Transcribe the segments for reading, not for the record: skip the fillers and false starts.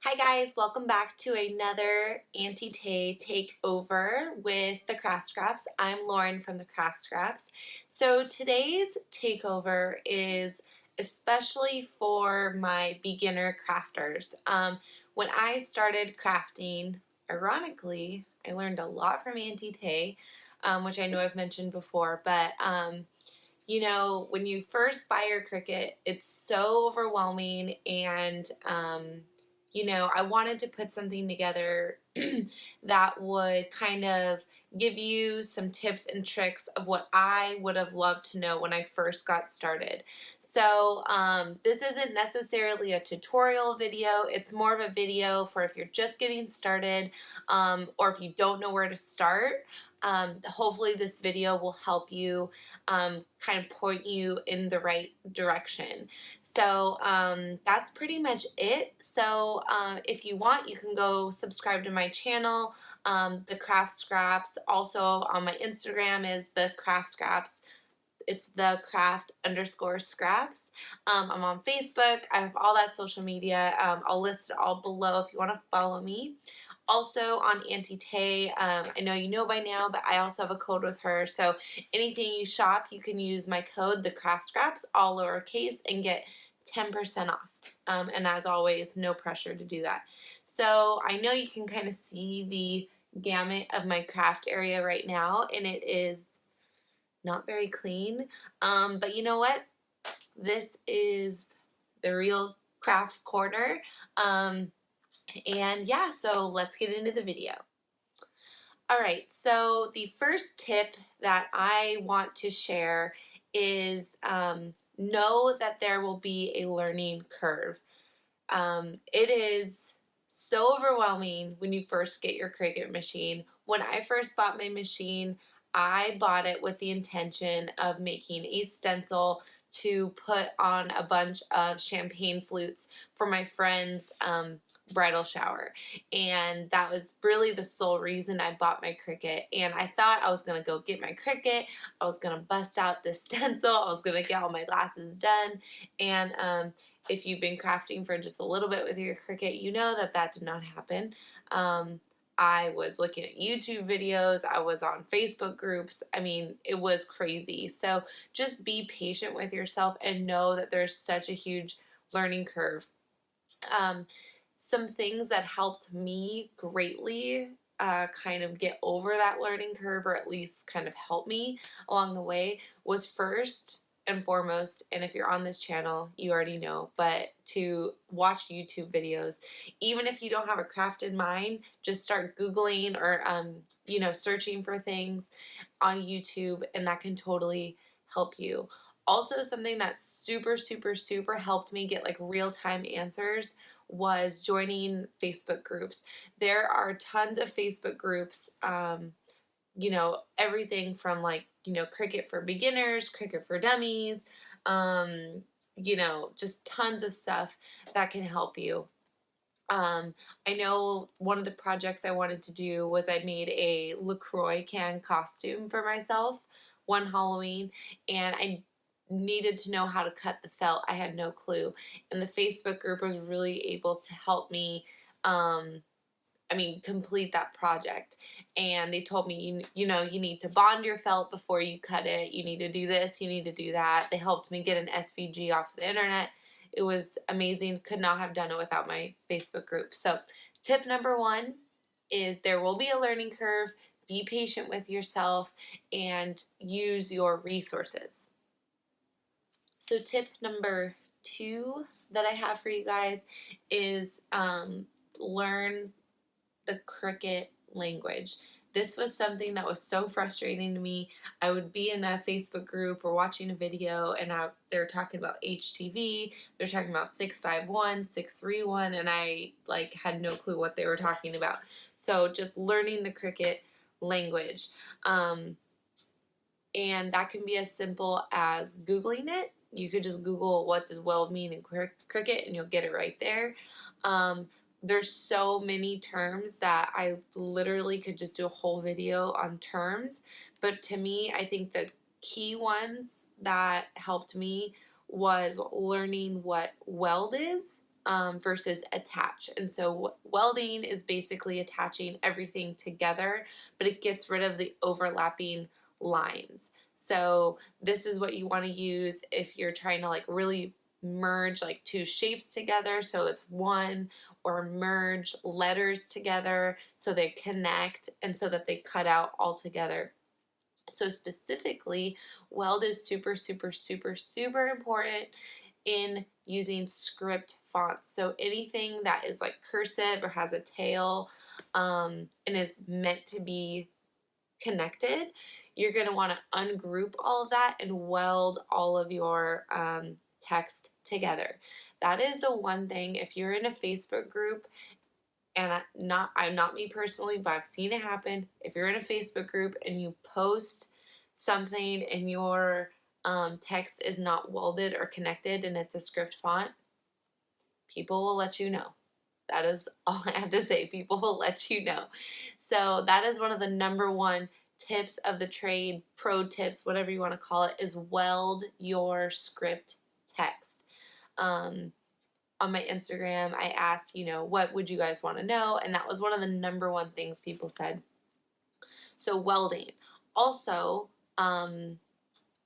Hi guys, welcome back to another Auntie Tay takeover with the Craft Scraps. I'm Lauren from the Craft Scraps. So today's takeover is especially for my beginner crafters. When I started crafting, ironically, I learned a lot from Auntie Tay, which I know I've mentioned before, but you know, when you first buy your Cricut, it's so overwhelming and you know, I wanted to put something together that would kind of give you some tips and tricks of what I would have loved to know when I first got started. So this isn't necessarily a tutorial video. It's more of a video for if you're just getting started or if you don't know where to start. Hopefully this video will help you kind of point you in the right direction. So that's pretty much it. So if you want, you can go subscribe to my channel, The Craft Scraps. Also on my Instagram is The Craft Scraps. It's the craft_scraps. I'm on Facebook. I have all that social media. I'll list it all below if you want to follow me. Also on Auntie Tay, I know you know by now, but I also have a code with her. So anything you shop, you can use my code, the Craft Scraps, all lowercase, and get 10% off. And as always, no pressure to do that. So I know you can kind of see the gamut of my craft area right now, and it is not very clean. But you know what? This is the real craft corner. And yeah, so let's get into the video. Alright, so the first tip that I want to share is know that there will be a learning curve. It is so overwhelming when you first get your Cricut machine. When I first bought my machine, I bought it with the intention of making a stencil to put on a bunch of champagne flutes for my friend's bridal shower, and that was really the sole reason I bought my Cricut. And I thought I was gonna go get my Cricut, I was gonna bust out this stencil, I was gonna get all my glasses done, and if you've been crafting for just a little bit with your Cricut, you know that that did not happen. I was looking at YouTube videos, I was on Facebook groups, I mean, it was crazy. So just be patient with yourself and know that there's such a huge learning curve. Some things that helped me greatly kind of get over that learning curve, or at least kind of help me along the way, was first and foremost, and if you're on this channel, you already know, but to watch YouTube videos. Even if you don't have a craft in mind, just start Googling or, you know, searching for things on YouTube, and that can totally help you. Also, something that super helped me get like real-time answers was joining Facebook groups. There are tons of Facebook groups, you know, everything from like, you know, Cricut for beginners, Cricut for dummies, you know, just tons of stuff that can help you. I know one of the projects I wanted to do was I made a LaCroix can costume for myself one Halloween, and I needed to know how to cut the felt. I had no clue, and the Facebook group was really able to help me complete that project. And they told me, you know, you need to bond your felt before you cut it. You need to do this, you need to do that. They helped me get an SVG off the internet. It was amazing. Could not have done it without my Facebook group. So tip number one is there will be a learning curve. Be patient with yourself and use your resources. So tip number two that I have for you guys is learn the Cricut language. This was something that was so frustrating to me. I would be in a Facebook group or watching a video, and they're talking about HTV, they're talking about 651, 631, and I like had no clue what they were talking about. So just learning the Cricut language. And that can be as simple as Googling it. You could just Google what does well mean in Cricut and you'll get it right there. There's so many terms that I literally could just do a whole video on terms, but to me, I think the key ones that helped me was learning what weld is versus attach. And so welding is basically attaching everything together, but it gets rid of the overlapping lines. So this is what you want to use if you're trying to like really merge like two shapes together so it's one, or merge letters together so they connect and so that they cut out all together. So specifically, weld is super, super, super, super important in using script fonts. So anything that is like cursive or has a tail and is meant to be connected, you're going to want to ungroup all of that and weld all of your text together. That is the one thing, if you're in a Facebook group, and I'm not me personally, but I've seen it happen. If you're in a Facebook group and you post something and your text is not welded or connected and it's a script font, people will let you know. That is all I have to say. People will let you know. So that is one of the number one tips of the trade, pro tips, whatever you want to call it, is weld your script text. On my Instagram, I asked, what would you guys want to know? And that was one of the number one things people said. So welding. Also,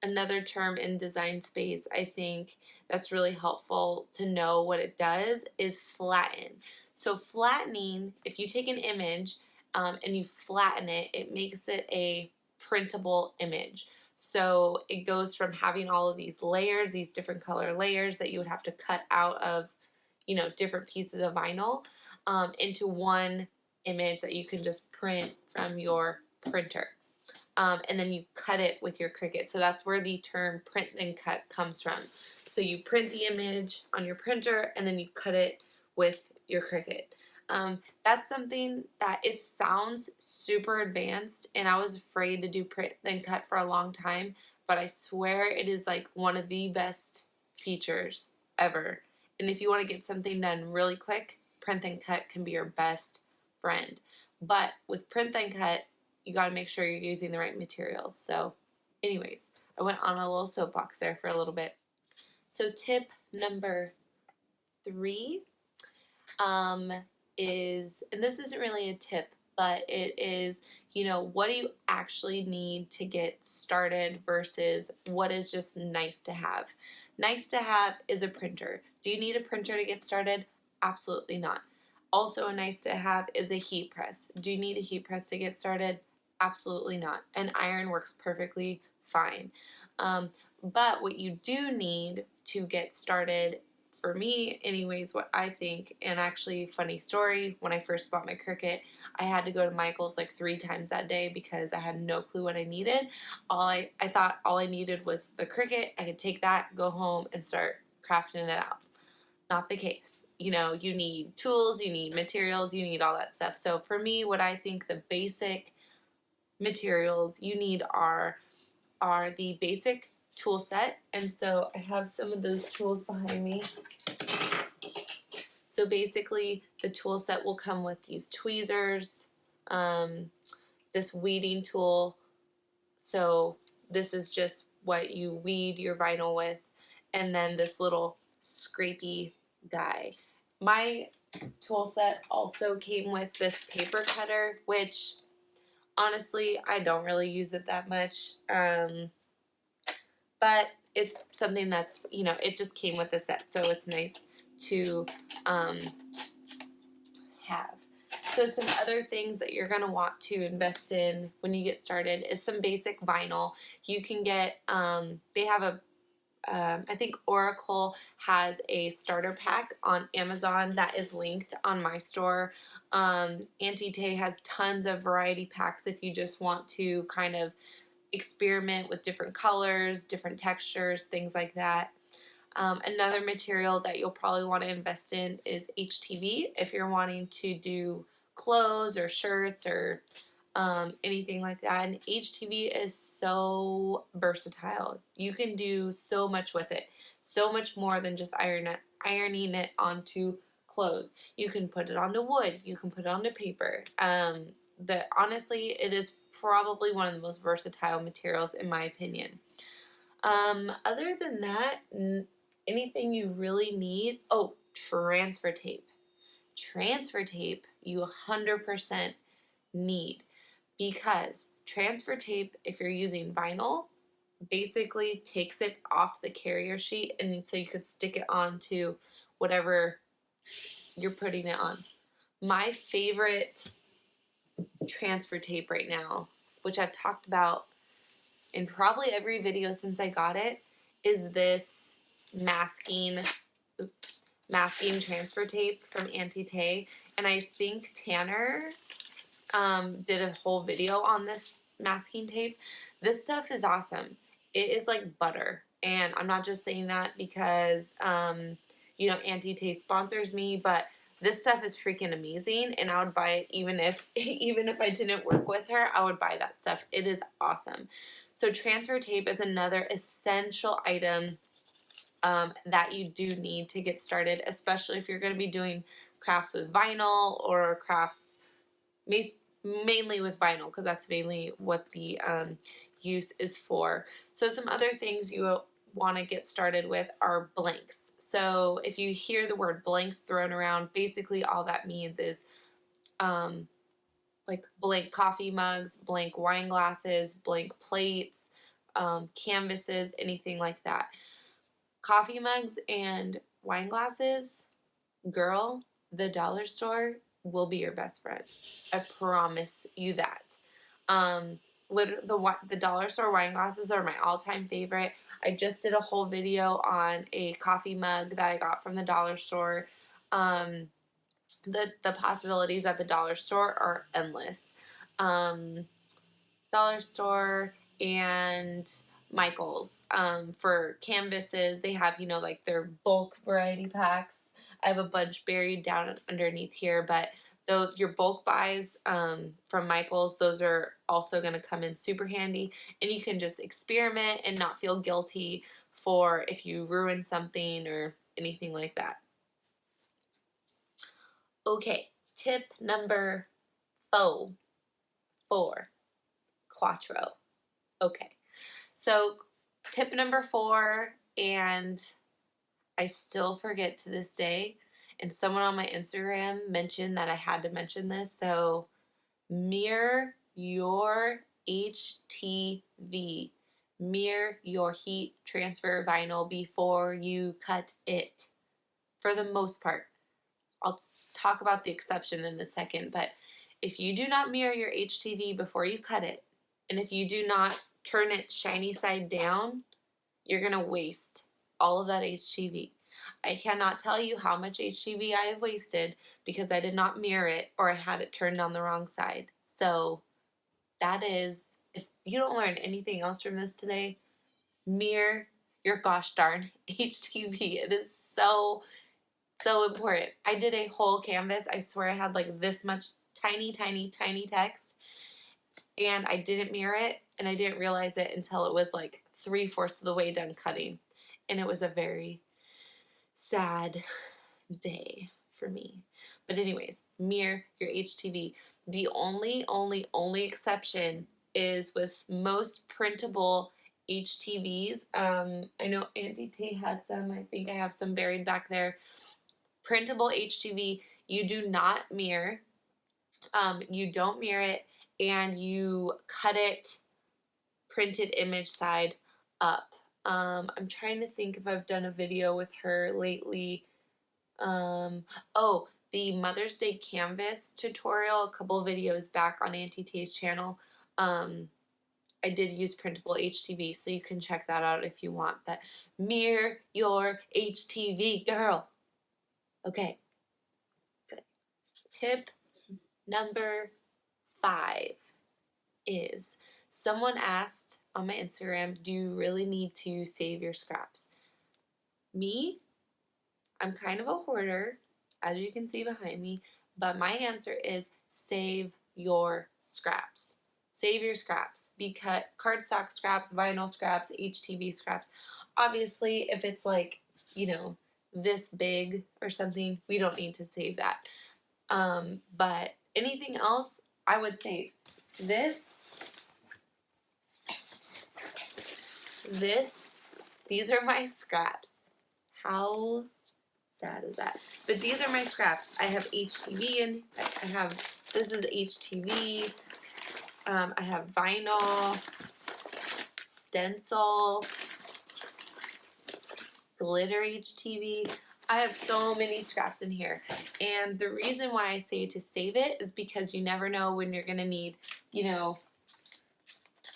another term in design space, I think that's really helpful to know what it does is flatten. So flattening, if you take an image and you flatten it, it makes it a printable image. So it goes from having all of these layers, these different color layers that you would have to cut out of, different pieces of vinyl into one image that you can just print from your printer. And then you cut it with your Cricut. So that's where the term print then cut comes from. So you print the image on your printer and then you cut it with your Cricut. That's something that it sounds super advanced, and I was afraid to do print then cut for a long time, but I swear it is like one of the best features ever. And if you want to get something done really quick, print then cut can be your best friend. But with print then cut, you got to make sure you're using the right materials. So anyways, I went on a little soapbox there for a little bit. So tip number 3 is, and this isn't really a tip, but it is, what do you actually need to get started versus what is just nice to have. Nice to have is a printer. Do you need a printer to get started? Absolutely not. Also a nice to have is a heat press. Do you need a heat press to get started? Absolutely not. An iron works perfectly fine. But what you do need to get started, for me anyways, what I think, and actually funny story, when I first bought my Cricut, I had to go to Michael's like 3 times that day because I had no clue what I needed. I thought all I needed was the Cricut. I could take that, go home, and start crafting it out. Not the case. You need tools, you need materials, you need all that stuff. So for me, what I think the basic materials you need are the basic tool set, and so I have some of those tools behind me. So basically the tool set will come with these tweezers, this weeding tool, so this is just what you weed your vinyl with, and then this little scrapey guy. My tool set also came with this paper cutter, which honestly, I don't really use it that much, but it's something that's, it just came with the set, so it's nice to have. So some other things that you're going to want to invest in when you get started is some basic vinyl. You can get, they have I think Oracle has a starter pack on Amazon that is linked on my store. Auntie Tay has tons of variety packs if you just want to kind of experiment with different colors, different textures, things like that. Another material that you'll probably want to invest in is HTV if you're wanting to do clothes or shirts or anything like that. And HTV is so versatile. You can do so much with it, so much more than just ironing it onto clothes. You can put it onto wood, you can put it onto paper. Honestly, it is probably one of the most versatile materials in my opinion. Other than that, anything you really need, transfer tape. Transfer tape you 100% need, because transfer tape, if you're using vinyl, basically takes it off the carrier sheet, and so you could stick it onto whatever you're putting it on. My favorite transfer tape right now, which I've talked about in probably every video since I got it, is this masking transfer tape from Auntie Tay. And I think Tanner did a whole video on this masking tape. This stuff is awesome. It is like butter. And I'm not just saying that because, you know, Auntie Tay sponsors me, but this stuff is freaking amazing, and I would buy it even if I didn't work with her. I would buy that stuff. It is awesome. So transfer tape is another essential item that you do need to get started, especially if you're going to be doing crafts with vinyl, or crafts mainly with vinyl, because that's mainly what the use is for. So some other things you want to get started with are blanks. So if you hear the word blanks thrown around, basically all that means is like blank coffee mugs, blank wine glasses, blank plates, canvases, anything like that. Coffee mugs and wine glasses, girl, the dollar store will be your best friend. I promise you that. The dollar store wine glasses are my all-time favorite. I just did a whole video on a coffee mug that I got from the dollar store. The possibilities at the dollar store are endless. Dollar store and Michael's for canvases, they have, you know, like their bulk variety packs. I have a bunch buried down underneath here, but though your bulk buys from Michael's, those are also going to come in super handy, and you can just experiment and not feel guilty for if you ruin something or anything like that. Okay, tip number 4, quattro. Okay, so tip number 4, and I still forget to this day, and someone on my Instagram mentioned that I had to mention this, so mirror your HTV. Mirror your heat transfer vinyl before you cut it, for the most part. I'll talk about the exception in a second, but if you do not mirror your HTV before you cut it, and if you do not turn it shiny side down, you're going to waste all of that HTV. I cannot tell you how much HTV I have wasted because I did not mirror it, or I had it turned on the wrong side. So that is, if you don't learn anything else from this today, mirror your gosh darn HTV. It is so important. I did a whole canvas. I swear I had like this much tiny text, and I didn't mirror it, and I didn't realize it until it was like 3/4 of the way done cutting, and it was a very sad day for me. But anyways, mirror your HTV. The only exception is with most printable HTVs. I know Auntie Tay has some. I think I have some buried back there. Printable HTV, you do not mirror. You don't mirror it, and you cut it printed image side up. I'm trying to think if I've done a video with her lately. Oh, the Mother's Day canvas tutorial a couple videos back on Auntie Tay's channel. I did use printable HTV, so you can check that out if you want. But mirror your HTV, girl. Okay, good. Tip number 5 is, someone asked on my Instagram, do you really need to save your scraps? Me, I'm kind of a hoarder, as you can see behind me, but my answer is save your scraps. Save your scraps. Because cardstock scraps, vinyl scraps, HTV scraps. Obviously, if it's like, you know, this big or something, we don't need to save that. But anything else, I would save. These are my scraps. How sad is that? But these are my scraps. I have HTV and this is HTV. I have vinyl, stencil, glitter HTV. I have so many scraps in here, and the reason why I say to save it is because you never know when you're gonna need, you know,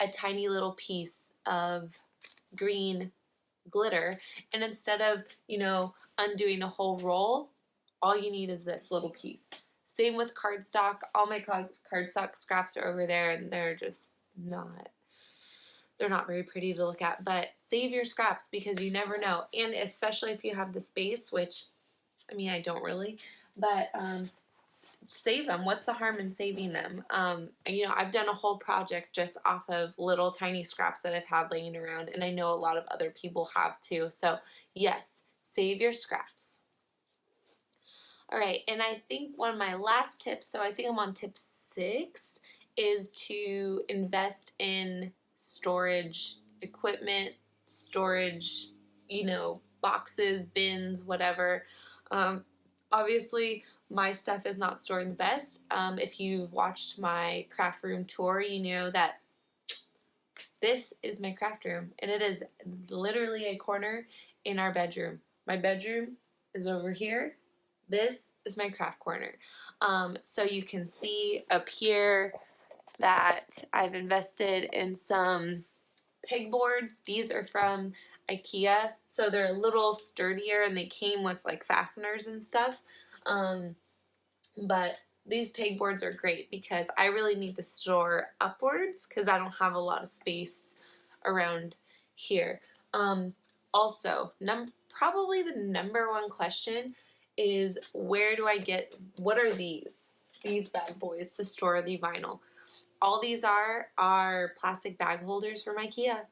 a tiny little piece of green glitter, and instead of, you know, undoing a whole roll, all you need is this little piece. Same with cardstock. All my cardstock scraps are over there, and they're just they're not very pretty to look at, but save your scraps because you never know. And especially if you have the space, which, I mean, I don't really, but save them. What's the harm in saving them? You know, I've done a whole project just off of little tiny scraps that I've had laying around, and I know a lot of other people have too. So yes, save your scraps. All right, and I think one of my last tips, so I think I'm on tip 6, is to invest in storage equipment, storage, you know, boxes, bins, whatever. Obviously, my stuff is not stored the best. If you've watched my craft room tour, you know that this is my craft room, and it is literally a corner in our bedroom. My bedroom is over here. This is my craft corner. So you can see up here that I've invested in some pegboards. These are from IKEA, so they're a little sturdier and they came with like fasteners and stuff. But these pegboards are great because I really need to store upwards because I don't have a lot of space around here. Also, probably the #1 question is, where do I get, what are these bad boys to store the vinyl? All these are plastic bag holders from IKEA.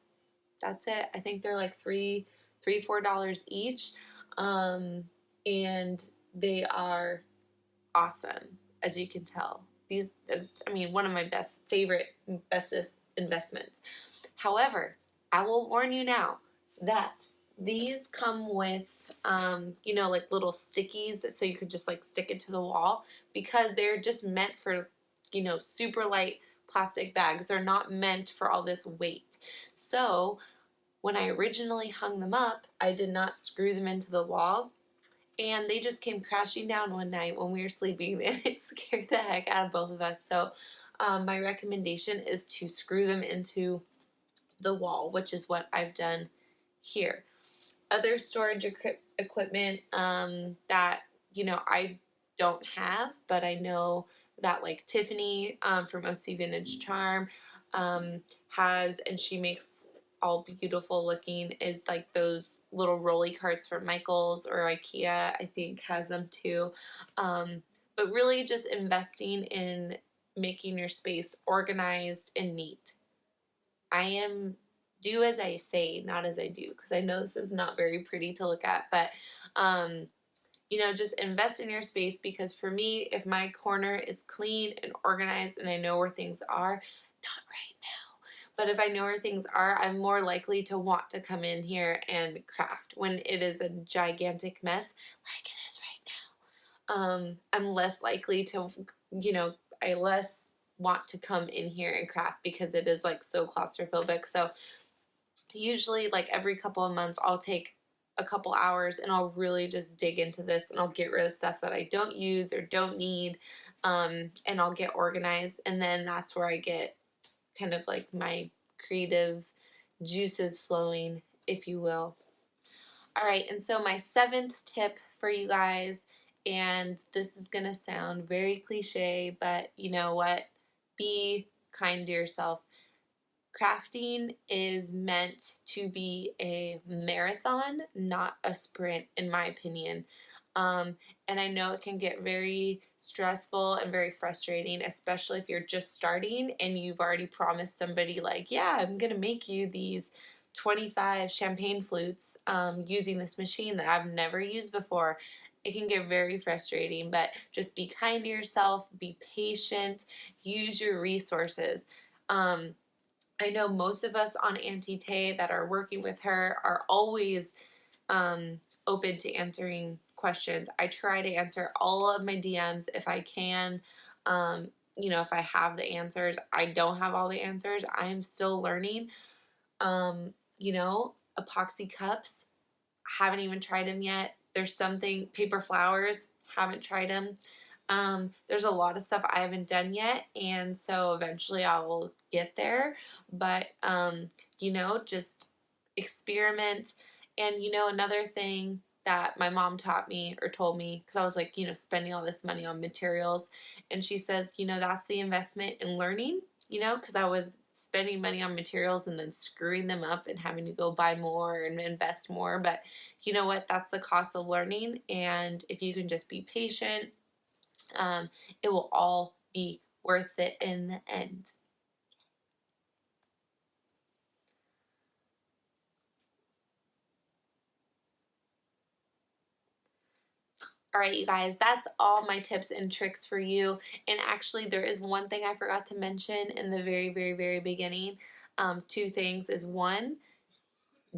That's it. I think they're like $4 each. And they are awesome, as you can tell. These, I mean, one of my bestest investments. However, I will warn you now that these come with, you know, like little stickies, so you could just like stick it to the wall, because they're just meant for, you know, super light plastic bags. They're not meant for all this weight. So when I originally hung them up, I did not screw them into the wall, and they just came crashing down one night when we were sleeping, and it scared the heck out of both of us. So my recommendation is to screw them into the wall, which is what I've done here. Other storage equipment that, you know, I don't have, but I know that like Tiffany from OC Vintage Charm has, and she makes all beautiful looking, is like those little rolly carts from Michaels, or IKEA I think has them too. But really just investing in making your space organized and neat. I am do as I say, not as I do, because I know this is not very pretty to look at, but you know, just invest in your space, because for me, if my corner is clean and organized and I know where things are, not right now, but if I know where things are, I'm more likely to want to come in here and craft. When it is a gigantic mess, like it is right now, I'm less likely to, you know, I less want to come in here and craft because it is like so claustrophobic. So usually like every couple of months I'll take a couple hours and I'll really just dig into this, and I'll get rid of stuff that I don't use or don't need, and I'll get organized, and then that's where I get kind of like my creative juices flowing, if you will. All right, and so my 7th tip for you guys, and this is gonna sound very cliche, but you know what? Be kind to yourself. Crafting is meant to be a marathon, not a sprint, in my opinion. And I know it can get very stressful and very frustrating, especially if you're just starting and you've already promised somebody like, yeah, I'm going to make you these 25 champagne flutes using this machine that I've never used before. It can get very frustrating, but just be kind to yourself, be patient, use your resources. I know most of us on Auntie Tay that are working with her are always open to answering questions. I try to answer all of my DMs if I can. You know, if I have the answers. I don't have all the answers. I'm still learning. You know, epoxy cups, haven't even tried them yet. There's something, paper flowers, haven't tried them. There's a lot of stuff I haven't done yet, and so eventually I will get there. But, you know, just experiment. And, you know, another thing that my mom taught me or told me, because I was like, you know, spending all this money on materials, and she says, you know, that's the investment in learning, you know, because I was spending money on materials and then screwing them up and having to go buy more and invest more. But you know what? That's the cost of learning. And if you can just be patient, it will all be worth it in the end. All right, you guys, that's all my tips and tricks for you. And actually, there is one thing I forgot to mention in the very beginning. Two things is one,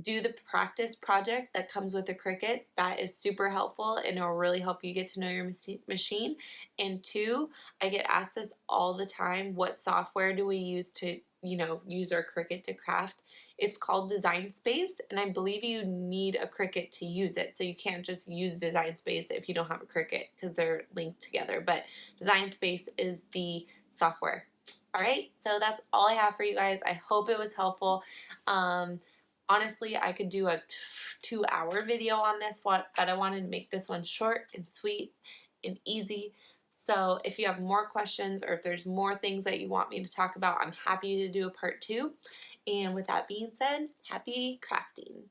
do the practice project that comes with the Cricut. That is super helpful and it will really help you get to know your machine. And two, I get asked this all the time, what software do we use to, you know, use our Cricut to craft? It's called Design Space, and I believe you need a Cricut to use it. So you can't just use Design Space if you don't have a Cricut because they're linked together. But Design Space is the software. All right, so that's all I have for you guys. I hope it was helpful. Honestly, I could do a 2-hour video on this one, but I wanted to make this one short and sweet and easy. So if you have more questions or if there's more things that you want me to talk about, I'm happy to do a part 2. And with that being said, happy crafting.